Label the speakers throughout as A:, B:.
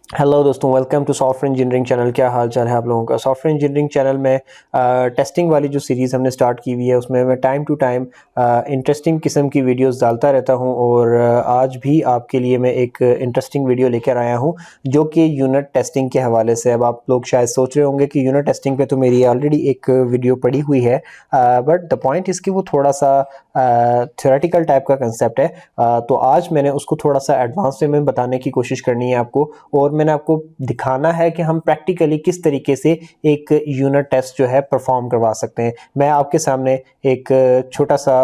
A: Hello दोस्तों, welcome to software engineering channel. क्या हाल चाल है आप लोगों का। सॉफ्टवेयर इंजीनियरिंग चैनल में टेस्टिंग वाली जो सीरीज़ हमने स्टार्ट की हुई है उसमें मैं टाइम टू टाइम इंटरेस्टिंग किस्म की वीडियोस डालता रहता हूं और आज भी आपके लिए मैं एक इंटरेस्टिंग वीडियो लेकर आया हूं जो कि यूनिट टेस्टिंग के हवाले से। अब आप लोग शायद सोच रहे होंगे कि यूनिट टेस्टिंग पे तो मेरी ऑलरेडी एक वीडियो पड़ी हुई है, बट द पॉइंट इज़ कि वो थोड़ा सा थ्योरेटिकल टाइप का कंसेप्ट है। तो आज मैंने उसको थोड़ा सा एडवांस वे में बताने की कोशिश करनी है आपको, और मैंने आपको दिखाना है कि हम प्रैक्टिकली किस तरीके से एक यूनिट टेस्ट जो है परफॉर्म करवा सकते हैं। मैं आपके सामने एक छोटा सा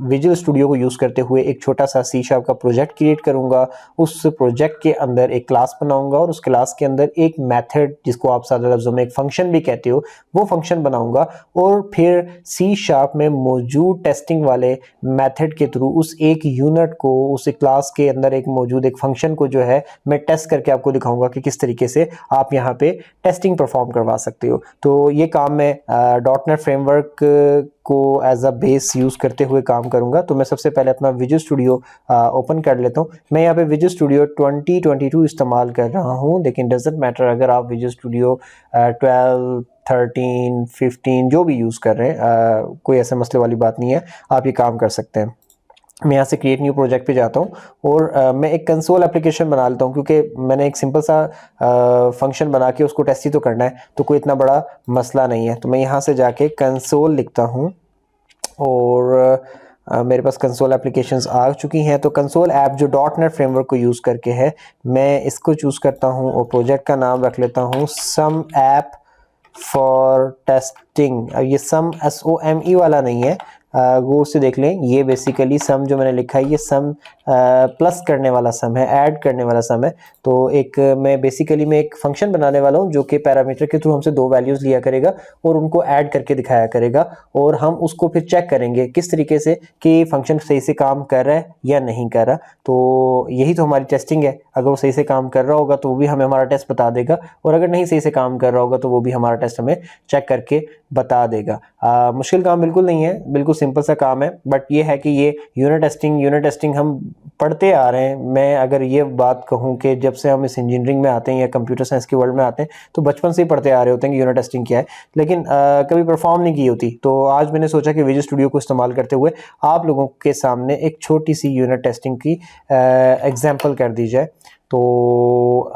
A: विजुअल स्टूडियो को यूज़ करते हुए एक छोटा सा सी शार्प का प्रोजेक्ट क्रिएट करूंगा। उस प्रोजेक्ट के अंदर एक क्लास बनाऊंगा और उस क्लास के अंदर एक मेथड, जिसको आप सादा लफ्ज़ों में एक फंक्शन भी कहते हो, वो फंक्शन बनाऊंगा और फिर सी शार्प में मौजूद टेस्टिंग वाले मेथड के थ्रू उस एक यूनिट को, उस क्लास के अंदर एक मौजूद एक फंक्शन को जो है मैं टेस्ट करके आपको दिखाऊंगा कि किस तरीके से आप यहाँ पे टेस्टिंग परफॉर्म करवा सकते हो। तो ये काम मैं डॉट नेट फ्रेमवर्क को एज अ बेस यूज़ करते हुए काम करूंगा। तो मैं सबसे पहले अपना विजुअल स्टूडियो ओपन कर लेता हूँ। मैं यहाँ पे विजुअल स्टूडियो 2022 इस्तेमाल कर रहा हूँ, लेकिन डजेंट मैटर अगर आप विजुअल स्टूडियो 12 13 15 जो भी यूज़ कर रहे हैं, कोई ऐसे मसले वाली बात नहीं है, आप ये काम कर सकते हैं। मैं यहाँ से क्रिएट न्यू प्रोजेक्ट पे जाता हूँ और मैं एक कंसोल एप्लीकेशन बना लेता हूँ, क्योंकि मैंने एक सिंपल सा फंक्शन बना के उसको टेस्ट ही तो करना है, तो कोई इतना बड़ा मसला नहीं है। तो मैं यहाँ से जाके कंसोल लिखता हूँ और मेरे पास कंसोल एप्लीकेशंस आ चुकी हैं। तो कंसोल ऐप जो डॉट नेट फ्रेमवर्क को यूज़ करके है, मैं इसको चूज़ करता हूँ और प्रोजेक्ट का नाम रख लेता हूँ सम ऐप फॉर टेस्टिंग। अब ये सम SOME वाला नहीं है, वो उससे देख लें। ये बेसिकली सम जो मैंने लिखा है ये सम प्लस करने वाला सम है, ऐड करने वाला सम है। तो एक मैं बेसिकली मैं एक फंक्शन बनाने वाला हूँ जो कि पैरामीटर के थ्रू हमसे दो वैल्यूज़ लिया करेगा और उनको ऐड करके दिखाया करेगा, और हम उसको फिर चेक करेंगे किस तरीके से कि फंक्शन सही से काम कर रहा है या नहीं कर रहा। तो यही तो हमारी टेस्टिंग है। अगर वो सही से काम कर रहा होगा तो वो भी हमें हमारा टेस्ट बता देगा, और अगर नहीं सही से काम कर रहा होगा तो वो भी हमारा टेस्ट हमें चेक करके बता देगा। मुश्किल काम बिल्कुल नहीं है, बिल्कुल सिंपल सा काम है। बट ये है कि ये यूनिट टेस्टिंग हम पढ़ते आ रहे हैं। मैं अगर ये बात कहूँ कि जब से हम इस इंजीनियरिंग में आते हैं या कंप्यूटर साइंस के वर्ल्ड में आते हैं तो बचपन से ही पढ़ते आ रहे होते हैं कि यूनिट टेस्टिंग क्या है, लेकिन कभी परफॉर्म नहीं की होती। तो आज मैंने सोचा कि विजुअल स्टूडियो को इस्तेमाल करते हुए आप लोगों के सामने एक छोटी सी यूनिट टेस्टिंग की एग्जाम्पल कर दी जाए। तो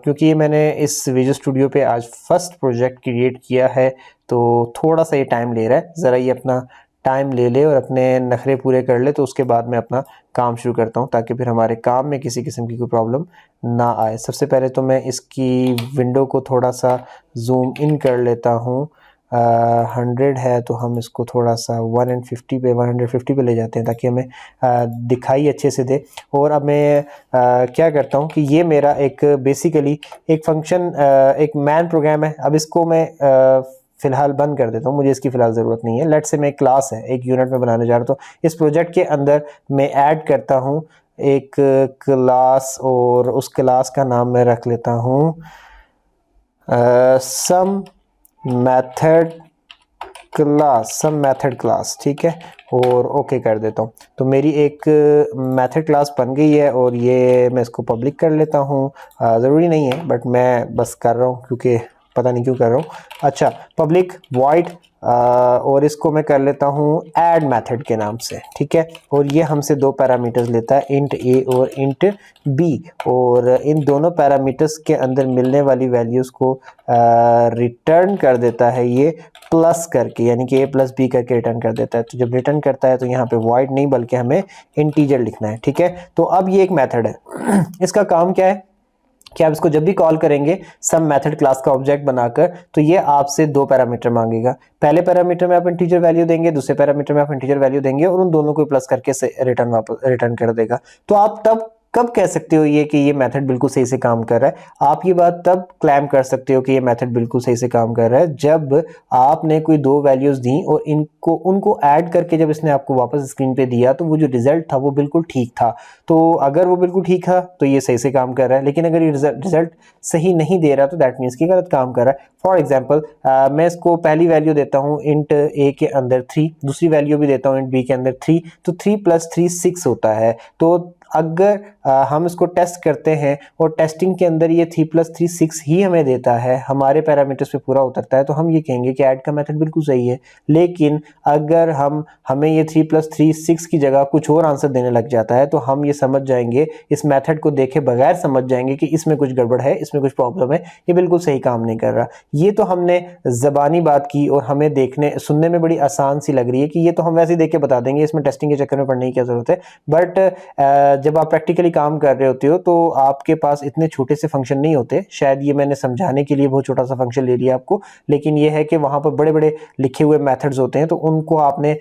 A: क्योंकि ये मैंने इस विजुअल स्टूडियो पे आज फर्स्ट प्रोजेक्ट क्रिएट किया है, तो थोड़ा सा ये टाइम ले रहा है। ज़रा ये अपना टाइम ले ले और अपने नखरे पूरे कर ले, तो उसके बाद मैं अपना काम शुरू करता हूँ, ताकि फिर हमारे काम में किसी किस्म की कोई प्रॉब्लम ना आए। सबसे पहले तो मैं इसकी विंडो को थोड़ा सा जूम इन कर लेता हूँ। 100 है तो हम इसको थोड़ा सा 150 पे ले जाते हैं, ताकि हमें दिखाई अच्छे से दे। और अब मैं क्या करता हूँ कि ये मेरा एक बेसिकली एक फंक्शन, एक मैन प्रोग्राम है। अब इसको मैं फ़िलहाल बंद कर देता हूँ, मुझे इसकी फ़िलहाल ज़रूरत नहीं है। लेट्स से मैं एक क्लास है, एक यूनिट में बनाने जा रहा हूँ, तो इस प्रोजेक्ट के अंदर मैं ऐड करता हूँ एक क्लास, और उस क्लास का नाम मैं रख लेता हूँ सम मेथड क्लास, ठीक है, और ओके कर देता हूँ। तो मेरी एक मेथड क्लास बन गई है और ये मैं इसको पब्लिक कर लेता हूँ। ज़रूरी नहीं है, बट मैं बस कर रहा हूँ क्योंकि पता नहीं क्यों कर रहा हूँ। अच्छा, पब्लिक वॉइड, और इसको मैं कर लेता हूँ ऐड मेथड के नाम से, ठीक है। और ये हमसे दो पैरामीटर्स लेता है, इंट a और इंट b, और इन दोनों पैरामीटर्स के अंदर मिलने वाली वैल्यूज़ को रिटर्न कर देता है ये प्लस करके, यानी कि a प्लस b करके रिटर्न कर देता है। तो जब रिटर्न करता है तो यहाँ पे वॉइड नहीं बल्कि हमें इंटीजर लिखना है, ठीक है। तो अब ये एक मेथड है, इसका काम क्या है कि आप इसको जब भी कॉल करेंगे सम मेथड क्लास का ऑब्जेक्ट बनाकर, तो ये आपसे दो पैरामीटर मांगेगा। पहले पैरामीटर में आप इंटीजर वैल्यू देंगे, दूसरे पैरामीटर में आप इंटीजर वैल्यू देंगे, और उन दोनों को प्लस करके रिटर्न कर देगा। तो आप तब कब कह सकते हो ये कि ये मेथड बिल्कुल सही से काम कर रहा है। आप ये बात तब क्लेम कर सकते हो कि ये मेथड बिल्कुल सही से काम कर रहा है जब आपने कोई दो वैल्यूज दी और उनको ऐड करके जब इसने आपको वापस स्क्रीन पे दिया तो वो जो रिजल्ट था वो बिल्कुल ठीक था। तो अगर वो बिल्कुल ठीक था तो ये सही से काम कर रहा है, लेकिन अगर ये रिजल्ट सही नहीं दे रहा तो दैट मीन्स कि गलत काम कर रहा है। फॉर एग्जाम्पल, मैं इसको पहली वैल्यू देता हूँ इंट a के अंदर 3, दूसरी वैल्यू भी देता हूँ इंट b के अंदर 3, तो 3 + 3 6 होता है। तो अगर हम इसको टेस्ट करते हैं और टेस्टिंग के अंदर ये 3+3 6 ही हमें देता है, हमारे पैरामीटर्स पे पूरा उतरता है, तो हम ये कहेंगे कि ऐड का मेथड बिल्कुल सही है। लेकिन अगर हमें ये 3+3 6 की जगह कुछ और आंसर देने लग जाता है, तो हम ये समझ जाएंगे, इस मेथड को देखे बगैर समझ जाएंगे कि इसमें कुछ गड़बड़ है, इसमें कुछ प्रॉब्लम है, ये बिल्कुल सही काम नहीं कर रहा। ये तो हमने ज़बानी बात की और हमें देखने सुनने में बड़ी आसान सी लग रही है कि ये तो हम वैसे ही देख के बता देंगे, इसमें टेस्टिंग के चक्कर में पड़ने की क्या ज़रूरत है। बट जब आप प्रैक्टिकली काम कर रहे होते हो तो आपके पास इतने छोटे से फंक्शन नहीं होते। शायद ये मैंने समझाने के लिए बहुत छोटा सा फंक्शन ले लिया आपको, लेकिन ये है कि वहाँ पर बड़े बड़े लिखे हुए मेथड्स होते हैं, तो उनको आपने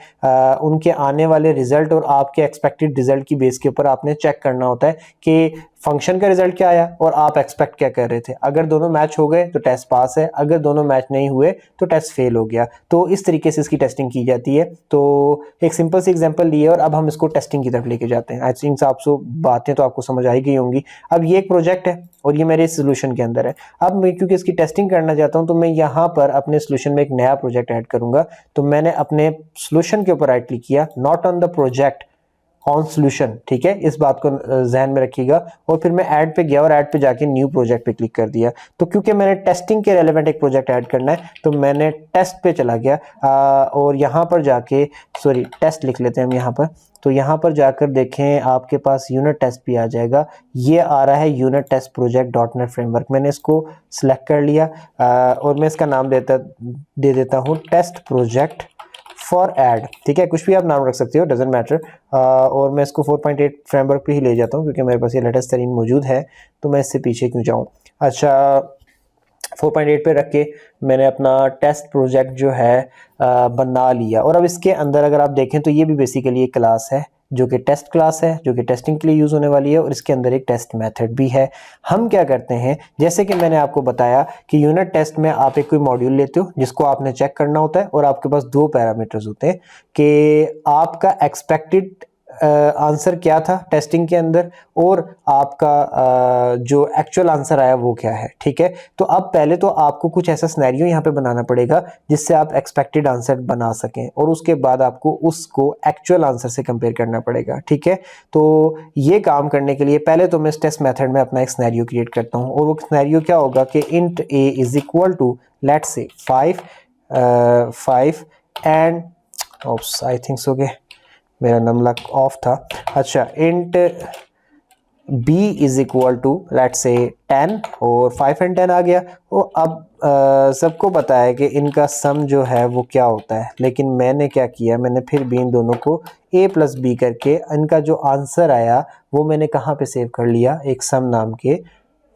A: उनके आने वाले रिजल्ट और आपके एक्सपेक्टेड रिजल्ट की बेस के ऊपर आपने चेक करना होता है कि फंक्शन का रिजल्ट क्या आया और आप एक्सपेक्ट क्या कर रहे थे। अगर दोनों मैच हो गए तो टेस्ट पास है, अगर दोनों मैच नहीं हुए तो टेस्ट फेल हो गया। तो इस तरीके से इसकी टेस्टिंग की जाती है। तो एक सिंपल सी एग्जांपल लिए और अब हम इसको टेस्टिंग की तरफ लेके जाते हैं। आई थिंक आपको बातें तो आपको समझ आई गई होंगी। अब ये एक प्रोजेक्ट है और ये मेरे सोल्यूशन के अंदर है। अब मैं क्योंकि इसकी टेस्टिंग करना चाहता हूं, तो मैं यहाँ पर अपने सोल्यूशन में एक नया प्रोजेक्ट ऐड करूंगा। तो मैंने अपने सोल्यूशन के ऊपर राइट क्लिक किया, not on the project, on solution. ठीक है, इस बात को जहन में रखिएगा। और फिर मैं ऐड पे गया और ऐड पे जाके न्यू प्रोजेक्ट पे क्लिक कर दिया। तो क्योंकि मैंने टेस्टिंग के रेलेवेंट एक प्रोजेक्ट ऐड करना है, तो मैंने टेस्ट पे चला गया और यहाँ पर जाके टेस्ट लिख लेते हैं हम यहाँ पर। तो यहाँ पर जाकर देखें, आपके पास यूनिट टेस्ट भी आ जाएगा। ये आ रहा है unit test project .NET framework. मैंने इसको सिलेक्ट कर लिया और मैं इसका नाम दे देता हूँ टेस्ट प्रोजेक्ट फॉर ऐड। ठीक है, कुछ भी आप नाम रख सकते हो, डजेंट मैटर। और मैं इसको 4.8 फ्रेमवर्क पे ही ले जाता हूँ क्योंकि मेरे पास ये लेटेस्ट तरीन मौजूद है, तो मैं इससे पीछे क्यों जाऊँ। अच्छा, 4.8 पे रख के मैंने अपना टेस्ट प्रोजेक्ट जो है बना लिया। और अब इसके अंदर अगर आप देखें तो ये भी बेसिकली एक क्लास है जो कि टेस्ट क्लास है, जो कि टेस्टिंग के लिए यूज़ होने वाली है, और इसके अंदर एक टेस्ट मेथड भी है। हम क्या करते हैं, जैसे कि मैंने आपको बताया कि यूनिट टेस्ट में आप एक कोई मॉड्यूल लेते हो जिसको आपने चेक करना होता है, और आपके पास दो पैरामीटर्स होते हैं कि आपका एक्सपेक्टेड आंसर क्या था टेस्टिंग के अंदर और आपका जो एक्चुअल आंसर आया वो क्या है। ठीक है, तो अब पहले तो आपको कुछ ऐसा सिनेरियो यहाँ पे बनाना पड़ेगा जिससे आप एक्सपेक्टेड आंसर बना सकें, और उसके बाद आपको उसको एक्चुअल आंसर से कंपेयर करना पड़ेगा। ठीक है, तो ये काम करने के लिए पहले तो मैं इस टेस्ट मेथड में अपना एक सिनेरियो क्रिएट करता हूँ, और वो सिनेरियो क्या होगा कि int a is equal to let's say 5 and I think so के मेरा नंबर ऑफ था। अच्छा, int b is equal to let's say 10 और 5 एंड 10 आ गया। और अब सबको पता है कि इनका सम जो है वो क्या होता है, लेकिन मैंने क्या किया, मैंने फिर भी इन दोनों को a+b करके इनका जो आंसर आया वो मैंने कहाँ पे सेव कर लिया, एक सम नाम के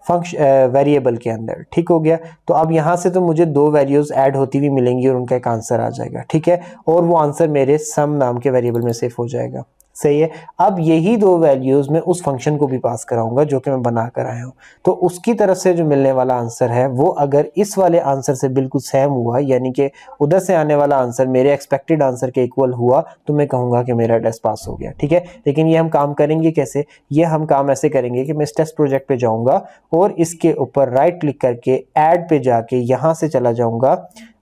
A: फंक्शन वेरिएबल के अंदर। ठीक हो गया, तो अब यहाँ से तो मुझे दो वैल्यूज ऐड होती हुई मिलेंगी और उनका एक आंसर आ जाएगा। ठीक है, और वो आंसर मेरे सम नाम के वेरिएबल में सेव हो जाएगा। सही है, अब यही दो वैल्यूज मैं उस फंक्शन को भी पास कराऊंगा जो कि मैं बना कर आया हूं। तो उसकी तरफ से जो मिलने वाला आंसर है वो अगर इस वाले आंसर से बिल्कुल सेम हुआ, यानी कि उधर से आने वाला आंसर मेरे एक्सपेक्टेड आंसर के इक्वल हुआ, तो मैं कहूंगा कि मेरा टेस्ट पास हो गया। ठीक है, लेकिन ये हम काम करेंगे कैसे, ये हम काम ऐसे करेंगे कि मैं इस टेस्ट प्रोजेक्ट पे जाऊंगा और इसके ऊपर राइट क्लिक करके ऐड पे जाके यहां से चला जाऊंगा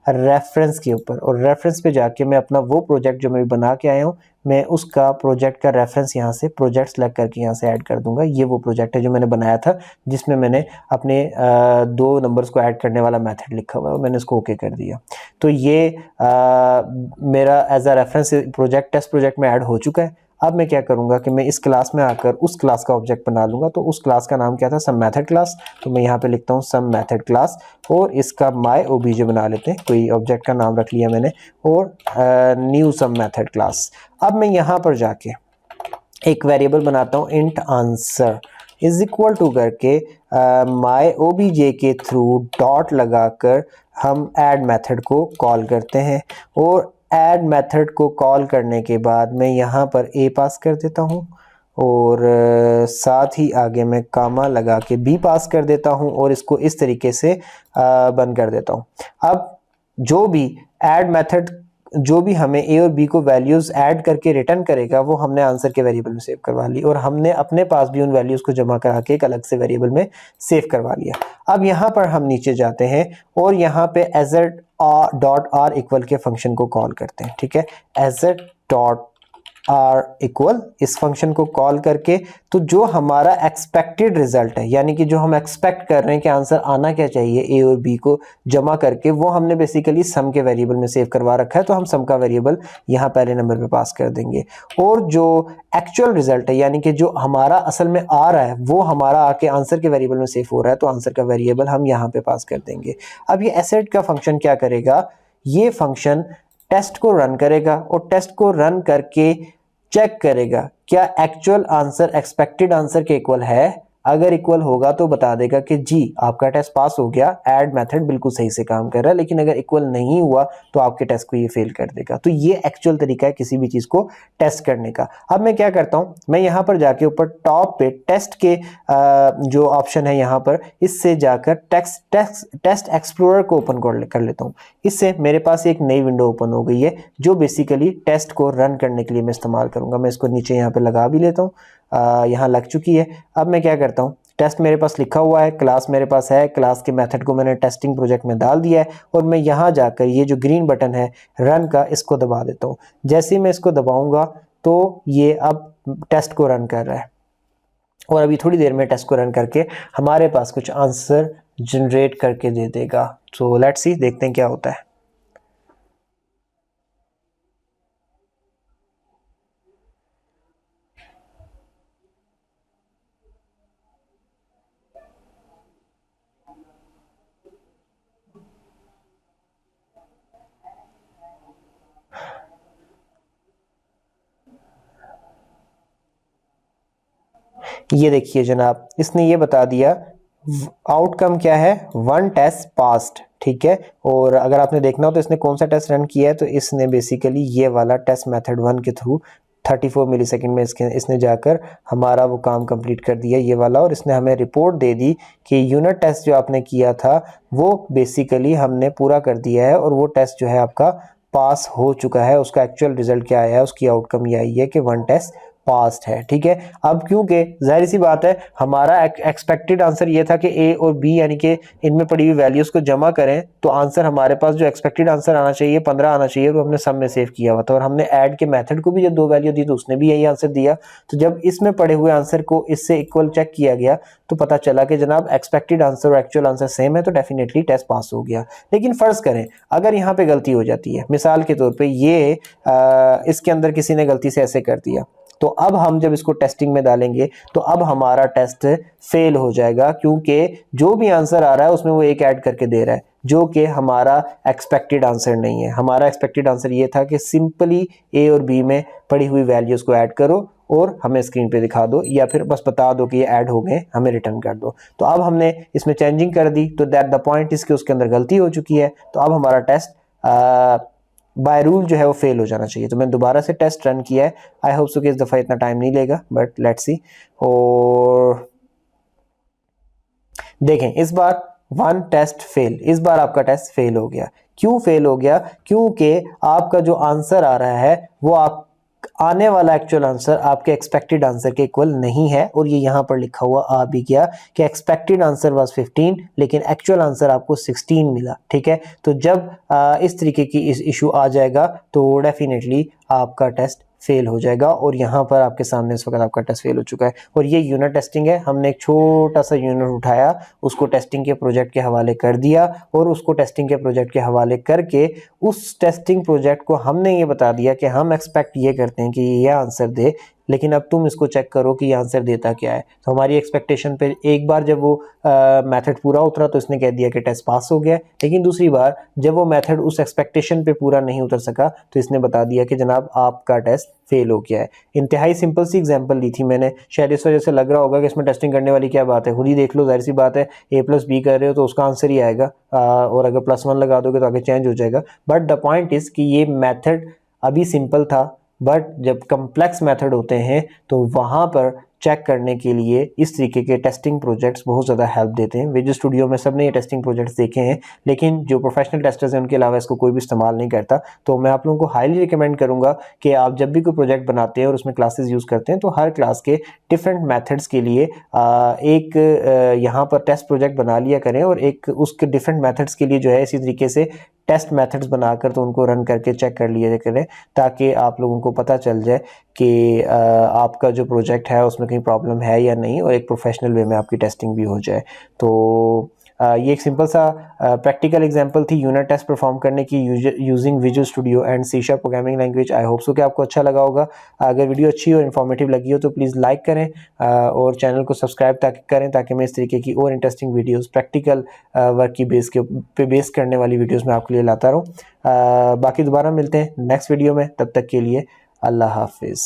A: रेफरेंस के ऊपर, और रेफरेंस पे जाके मैं अपना वो प्रोजेक्ट जो मैं बना के आया हूँ, मैं उसका प्रोजेक्ट का रेफरेंस यहाँ से प्रोजेक्ट सेलेक्ट करके यहाँ से ऐड कर दूंगा। ये वो प्रोजेक्ट है जो मैंने बनाया था जिसमें मैंने अपने दो नंबर्स को ऐड करने वाला मेथड लिखा हुआ है, मैंने इसको ओके कर दिया। तो ये मेरा as a reference project test project में ऐड हो चुका है। अब मैं क्या करूंगा कि मैं इस क्लास में आकर उस क्लास का ऑब्जेक्ट बना लूंगा। तो उस क्लास का नाम क्या था, सम मेथड क्लास। तो मैं यहाँ पे लिखता हूँ सम मेथड क्लास, और इसका माय ओबीजे बना लेते हैं, कोई ऑब्जेक्ट का नाम रख लिया मैंने, और न्यू सम मेथड क्लास। अब मैं यहाँ पर जाके एक वेरिएबल बनाता हूँ int answer is equal to करके माय ओबीजे के थ्रू डॉट लगाकर हम ऐड मेथड को कॉल करते हैं। और ऐड मेथड को कॉल करने के बाद मैं यहाँ पर a पास कर देता हूँ, और साथ ही आगे मैं कामा लगा के b पास कर देता हूँ, और इसको इस तरीके से बंद कर देता हूँ। अब जो भी ऐड मेथड जो भी हमें a और b को वैल्यूज ऐड करके रिटर्न करेगा वो हमने आंसर के वेरिएबल में सेव करवा ली, और हमने अपने पास भी उन वैल्यूज को जमा करा के एक अलग से वेरिएबल में सेव करवा लिया। अब यहाँ पर हम नीचे जाते हैं और यहाँ पे asset.r इक्वल के फंक्शन को कॉल करते हैं। ठीक है, asset.r आर इक्वल, इस फंक्शन को कॉल करके तो जो हमारा एक्सपेक्टेड रिजल्ट है, यानी कि जो हम एक्सपेक्ट कर रहे हैं कि आंसर आना क्या चाहिए ए और बी को जमा करके, वो हमने बेसिकली सम के वेरिएबल में सेव करवा रखा है, तो हम सम का वेरिएबल यहाँ पहले नंबर पे पास कर देंगे। और जो एक्चुअल रिजल्ट है, यानी कि जो हमारा असल में आ रहा है, वो हमारा आके आंसर के वेरिएबल में सेव हो रहा है, तो आंसर का वेरिएबल हम यहाँ पे पास कर देंगे। अब ये एसेट का फंक्शन क्या करेगा, ये फंक्शन टेस्ट को रन करेगा और टेस्ट को रन करके चेक करेगा क्या एक्चुअल आंसर एक्सपेक्टेड आंसर के इक्वल है। अगर इक्वल होगा तो बता देगा कि जी आपका टेस्ट पास हो गया, ऐड मेथड बिल्कुल सही से काम कर रहा है। लेकिन अगर इक्वल नहीं हुआ तो आपके टेस्ट को ये फेल कर देगा। तो ये एक्चुअल तरीका है किसी भी चीज को टेस्ट करने का। अब मैं क्या करता हूं, मैं यहां पर जाके ऊपर टॉप पे टेस्ट के जो ऑप्शन है यहां पर, इससे जाकर टेस्ट एक्सप्लोरर को ओपन कर लेता हूं। इससे मेरे पास एक नई विंडो ओपन हो गई है जो बेसिकली टेस्ट को रन करने के लिए मैं इस्तेमाल करूंगा। मैं इसको नीचे यहाँ पे लगा भी लेता हूँ, यहाँ लग चुकी है। अब मैं क्या करता हूँ, टेस्ट मेरे पास लिखा हुआ है, क्लास मेरे पास है, क्लास के मेथड को मैंने टेस्टिंग प्रोजेक्ट में डाल दिया है और मैं यहाँ जाकर ये जो ग्रीन बटन है रन का, इसको दबा देता हूँ। जैसे ही मैं इसको दबाऊंगा तो ये अब टेस्ट को रन कर रहा है और अभी थोड़ी देर में टेस्ट को रन करके हमारे पास कुछ आंसर जनरेट करके दे देगा। सो लेट्स सी, देखते हैं क्या होता है। ये देखिए जनाब, इसने ये बता दिया आउटकम क्या है, 1 टेस्ट पास्ड, ठीक है। और अगर आपने देखना हो तो इसने कौन सा टेस्ट रन किया है, तो इसने बेसिकली ये वाला टेस्ट मेथड 1 के थ्रू 34 मिली सेकेंड में इसने जाकर हमारा वो काम कंप्लीट कर दिया, ये वाला। और इसने हमें रिपोर्ट दे दी कि यूनिट टेस्ट जो आपने किया था वो बेसिकली हमने पूरा कर दिया है और वो टेस्ट जो है आपका पास हो चुका है। उसका एक्चुअल रिजल्ट क्या आया है, उसकी आउटकम ये आई है कि 1 टेस्ट पास्ट है, ठीक है। अब क्योंकि जाहिर सी बात है हमारा एक्सपेक्टेड आंसर ये था कि ए और बी यानी कि इनमें पड़ी हुई वैल्यूज को जमा करें तो आंसर हमारे पास जो एक्सपेक्टेड आंसर आना चाहिए 15 आना चाहिए, वो हमने सब में सेव किया हुआ था। और हमने ऐड के मेथड को भी जब 2 वैल्यू दी तो उसने भी यही आंसर दिया। तो जब इसमें पड़े हुए आंसर को इससे इक्वल चेक किया गया तो पता चला कि जनाब एक्सपेक्टेड आंसर और एक्चुअल आंसर सेम है, तो डेफिनेटली टेस्ट पास हो गया। लेकिन फर्ज करें अगर यहाँ पे गलती हो जाती है, मिसाल के तौर पे ये इसके अंदर किसी ने गलती से ऐसे कर दिया, तो अब हम जब इसको टेस्टिंग में डालेंगे तो अब हमारा टेस्ट फेल हो जाएगा, क्योंकि जो भी आंसर आ रहा है उसमें वो एक ऐड करके दे रहा है जो कि हमारा एक्सपेक्टेड आंसर नहीं है। हमारा एक्सपेक्टेड आंसर ये था कि सिंपली ए और बी में पड़ी हुई वैल्यूज को ऐड करो और हमें स्क्रीन पे दिखा दो, या फिर बस बता दो कि ये ऐड हो गए, हमें रिटर्न कर दो। तो अब हमने इसमें चेंजिंग कर दी, तो दैट द पॉइंट इज कि उसके अंदर गलती हो चुकी है। तो अब हमारा टेस्ट बाय रूल जो है वो फेल हो जाना चाहिए। तो मैंने दोबारा से टेस्ट रन किया है। आई होप सो कि इस दफ़ा इतना टाइम नहीं लेगा, बट लेट्स सी। और देखें इस बार 1 टेस्ट फेल, इस बार आपका टेस्ट फेल हो गया। क्यों फेल हो गया? क्योंकि आपका जो आंसर आ रहा है वो आप आने वाला एक्चुअल आंसर आपके एक्सपेक्टेड आंसर के इक्वल नहीं है। और ये यहाँ पर लिखा हुआ आ भी गया कि एक्सपेक्टेड आंसर वाज 15 लेकिन एक्चुअल आंसर आपको 16 मिला, ठीक है। तो जब इस तरीके की इस इशू आ जाएगा तो डेफिनेटली आपका टेस्ट फेल हो जाएगा। और यहाँ पर आपके सामने इस वक्त आपका टेस्ट फेल हो चुका है। और ये यूनिट टेस्टिंग है, हमने एक छोटा सा यूनिट उठाया, उसको टेस्टिंग के प्रोजेक्ट के हवाले कर दिया और उसको टेस्टिंग के प्रोजेक्ट के हवाले करके उस टेस्टिंग प्रोजेक्ट को हमने ये बता दिया कि हम एक्सपेक्ट ये करते हैं कि ये आंसर दे, लेकिन अब तुम इसको चेक करो कि ये आंसर देता क्या है। तो हमारी एक्सपेक्टेशन पे एक बार जब वो मेथड पूरा उतरा तो इसने कह दिया कि टेस्ट पास हो गया, लेकिन दूसरी बार जब वो मेथड उस एक्सपेक्टेशन पे पूरा नहीं उतर सका तो इसने बता दिया कि जनाब आपका टेस्ट फेल हो गया है। इंतहाई सिंपल सी एग्जांपल ली थी मैंने, शायद इस वजह से लग रहा होगा कि इसमें टेस्टिंग करने वाली क्या बात है। खुद ही देख लो, जाहिर सी बात है A+B कर रहे हो तो उसका आंसर ही आएगा, और अगर +1 लगा दोगे तो आगे चेंज हो जाएगा। बट द पॉइंट इज कि ये मेथड अभी सिंपल था, बट जब कम्प्लेक्स मेथड होते हैं तो वहाँ पर चेक करने के लिए इस तरीके के टेस्टिंग प्रोजेक्ट्स बहुत ज़्यादा हेल्प देते हैं। विजुअल स्टूडियो में सब ने ये टेस्टिंग प्रोजेक्ट्स देखे हैं, लेकिन जो प्रोफेशनल टेस्टर्स हैं उनके अलावा इसको कोई भी इस्तेमाल नहीं करता। तो मैं आप लोगों को हाईली रिकमेंड करूँगा कि आप जब भी कोई प्रोजेक्ट बनाते हैं और उसमें क्लासेस यूज़ करते हैं तो हर क्लास के डिफरेंट मेथड्स के लिए एक यहाँ पर टेस्ट प्रोजेक्ट बना लिया करें, और एक उसके डिफरेंट मेथड्स के लिए जो है इसी तरीके से टेस्ट मेथड्स बनाकर तो उनको रन करके चेक कर लिया करें, ताकि आप लोगों को पता चल जाए कि आपका जो प्रोजेक्ट है उसमें कहीं प्रॉब्लम है या नहीं, और एक प्रोफेशनल वे में आपकी टेस्टिंग भी हो जाए। तो ये एक सिंपल सा प्रैक्टिकल एग्जांपल थी यूनिट टेस्ट परफॉर्म करने की using visual studio and C sharp programming language. I hope so कि आपको अच्छा लगा होगा। अगर वीडियो अच्छी और इन्फॉर्मेटिव लगी हो तो प्लीज़ लाइक करें और चैनल को सब्सक्राइब करें, ताकि मैं इस तरीके की और इंटरेस्टिंग वीडियोस प्रैक्टिकल वर्क की बेस करने वाली वीडियोस मैं आपके लिए लाता रहूँ। बाकी दोबारा मिलते हैं नेक्स्ट वीडियो में, तब तक के लिए अल्लाह हाफिज़।